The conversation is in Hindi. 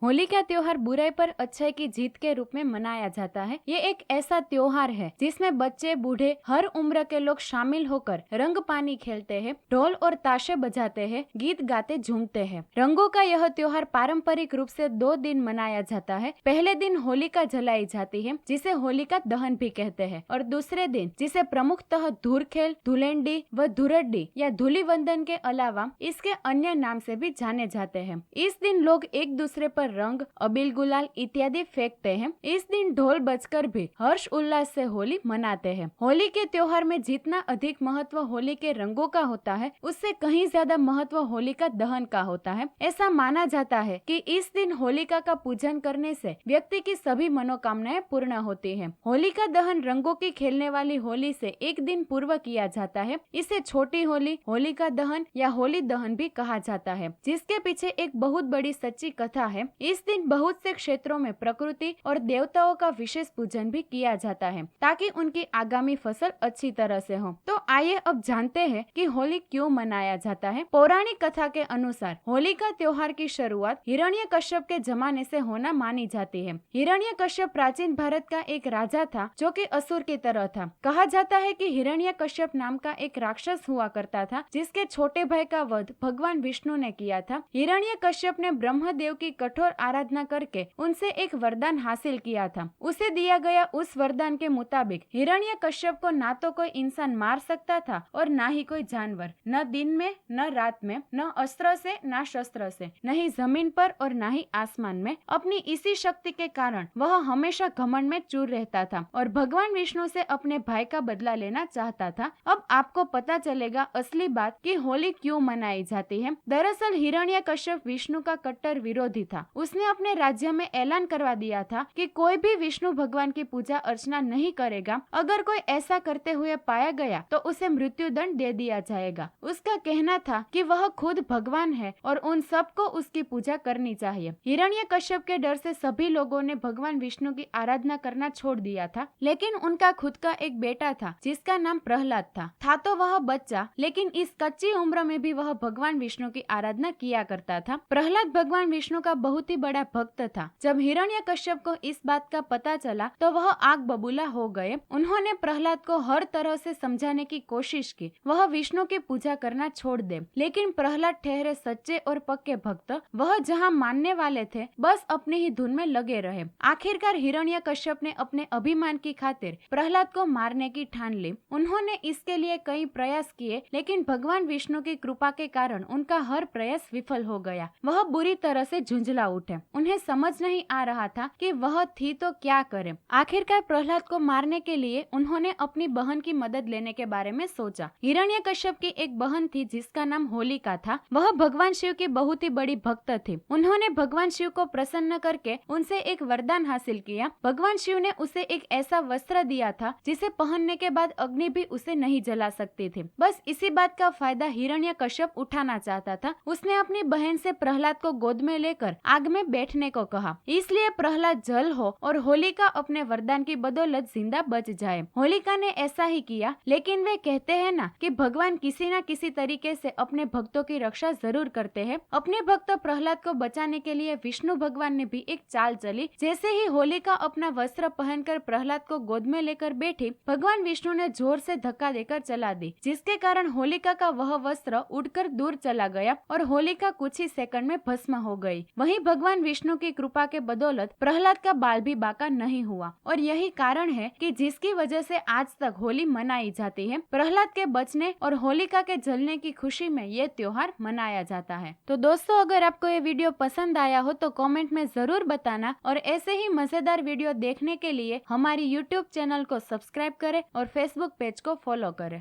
होली का त्योहार बुराई पर अच्छाई की जीत के रूप में मनाया जाता है। ये एक ऐसा त्योहार है जिसमें बच्चे बूढ़े हर उम्र के लोग शामिल होकर रंग पानी खेलते हैं, ढोल और ताशे बजाते हैं, गीत गाते झूमते हैं। रंगों का यह त्योहार पारंपरिक रूप से 2 दिन मनाया जाता है। पहले दिन होलिका जलाई जाती है जिसे होलिका दहन भी कहते हैं, और दूसरे दिन जिसे प्रमुखतः धूरखेल, धुलेंडी व धुरड्डी या धूलिवंदन के अलावा इसके अन्य नाम से भी जाने जाते हैं। इस दिन लोग एक दूसरे पर रंग, अबील गुलाल इत्यादि फेंकते हैं। इस दिन ढोल बजकर भी हर्ष उल्लास से होली मनाते हैं। होली के त्योहार में जितना अधिक महत्व होली के रंगों का होता है, उससे कहीं ज्यादा महत्व होलिका दहन का होता है। ऐसा माना जाता है कि इस दिन होलिका का पूजन करने से व्यक्ति की सभी मनोकामनाएं पूर्ण होती हैं। होलिका दहन रंगों की खेलने वाली होली से एक दिन पूर्व किया जाता है। इसे छोटी होली, होलिका दहन या होली दहन भी कहा जाता है, जिसके पीछे एक बहुत बड़ी सच्ची कथा है। इस दिन बहुत से क्षेत्रों में प्रकृति और देवताओं का विशेष पूजन भी किया जाता है ताकि उनकी आगामी फसल अच्छी तरह से हो। तो आइए अब जानते हैं कि होली क्यों मनाया जाता है। पौराणिक कथा के अनुसार होली का त्योहार की शुरुआत हिरण्यकश्यप के जमाने से होना मानी जाती है। हिरण्यकश्यप प्राचीन भारत का एक राजा था जो कि असुर की तरह था। कहा जाता है कि हिरण्यकश्यप नाम का एक राक्षस हुआ करता था जिसके छोटे भाई का वध भगवान विष्णु ने किया था। हिरण्यकश्यप ने ब्रह्मदेव की कठोर आराधना करके उनसे एक वरदान हासिल किया था। उसे दिया गया उस वरदान के मुताबिक हिरण्यकश्यप को ना तो कोई इंसान मार सकता था और ना ही कोई जानवर, न दिन में न रात में, न अस्त्र से न शस्त्र से, न ही जमीन पर और न ही आसमान में। अपनी इसी शक्ति के कारण वह हमेशा घमंड में चूर रहता था और भगवान विष्णु से अपने भाई का बदला लेना चाहता था। अब आपको पता चलेगा असली बात कि होली क्यों मनाई जाती है। दरअसल हिरण्यकश्यप विष्णु का कट्टर विरोधी था। उसने अपने राज्य में ऐलान करवा दिया था कि कोई भी विष्णु भगवान की पूजा अर्चना नहीं करेगा। अगर कोई ऐसा करते हुए पाया गया तो उसे मृत्यु दंड दे दिया जाएगा। उसका कहना था कि वह खुद भगवान है और उन सबको उसकी पूजा करनी चाहिए। हिरण्यकश्यप के डर से सभी लोगों ने भगवान विष्णु की आराधना करना छोड़ दिया था, लेकिन उनका खुद का एक बेटा था जिसका नाम प्रहलाद था तो वह बच्चा, लेकिन इस कच्ची उम्र में भी वह भगवान विष्णु की आराधना किया करता था। प्रहलाद भगवान विष्णु का बहुत ही बड़ा भक्त था। जब हिरण्यकश्यप को इस बात का पता चला तो वह आग बबूला हो गए। उन्होंने प्रहलाद को हर तरह से समझाने की कोशिश की वह विष्णु की पूजा करना छोड़ दे, लेकिन प्रहलाद ठहरे सच्चे और पक्के भक्त। वह जहाँ मानने वाले थे बस अपनी ही धुन में लगे रहे। आखिरकार हिरण्यकश्यप ने अपने अभिमान की खातिर प्रहलाद को मारने की ठान ली। उन्होंने इसके लिए कई प्रयास किए, लेकिन भगवान विष्णु की कृपा के कारण उनका हर प्रयास विफल हो गया। वह बुरी तरह से झुंझला उठे। उन्हें समझ नहीं आ रहा था कि वह थी तो क्या करे। आखिरकार प्रहलाद को मारने के लिए उन्होंने अपनी बहन की मदद लेने के बारे में सोचा। हिरण्यकश्यप की एक बहन थी जिसका नाम होलिका था। वह भगवान शिव की बहुत ही बड़ी भक्त थी। उन्होंने भगवान शिव को प्रसन्न करके उनसे एक वरदान हासिल किया। भगवान शिव ने उसे एक ऐसा वस्त्र दिया था जिसे पहनने के बाद अग्नि भी उसे नहीं जला सकती थी। बस इसी बात का फायदा हिरण्यकश्यप उठाना चाहता था। उसने अपनी बहन से प्रहलाद को गोद में लेकर आग में बैठने को कहा, इसलिए प्रहलाद जल हो और होलिका अपने वरदान की बदौलत जिंदा बच जाए। होलिका ने ऐसा ही किया, लेकिन वे कहते हैं ना कि भगवान किसी न किसी तरीके से अपने भक्तों की रक्षा जरूर करते हैं। अपने भक्त प्रहलाद को बचाने के लिए विष्णु भगवान ने भी एक चाल चली। जैसे ही होलिका अपना वस्त्र पहनकर प्रहलाद को गोद में लेकर बैठी, भगवान विष्णु ने जोर से धक्का देकर चला दी, जिसके कारण होलिका का वह वस्त्र उड़कर दूर चला गया और होलिका कुछ ही सेकंड में भस्म हो गई। वहीं भगवान विष्णु की कृपा के बदौलत प्रहलाद का बाल भी बांका नहीं हुआ, और यही कारण है कि जिसकी वजह से आज तक होली मनाई जाती है। प्रहलाद के बचने और होलिका के जलने की खुशी में ये त्योहार मनाया जाता है। तो दोस्तों, अगर आपको ये वीडियो पसंद आया हो तो कमेंट में जरूर बताना, और ऐसे ही मजेदार वीडियो देखने के लिए हमारी यूट्यूब चैनल को सब्सक्राइब करें और फेसबुक पेज को फॉलो करें।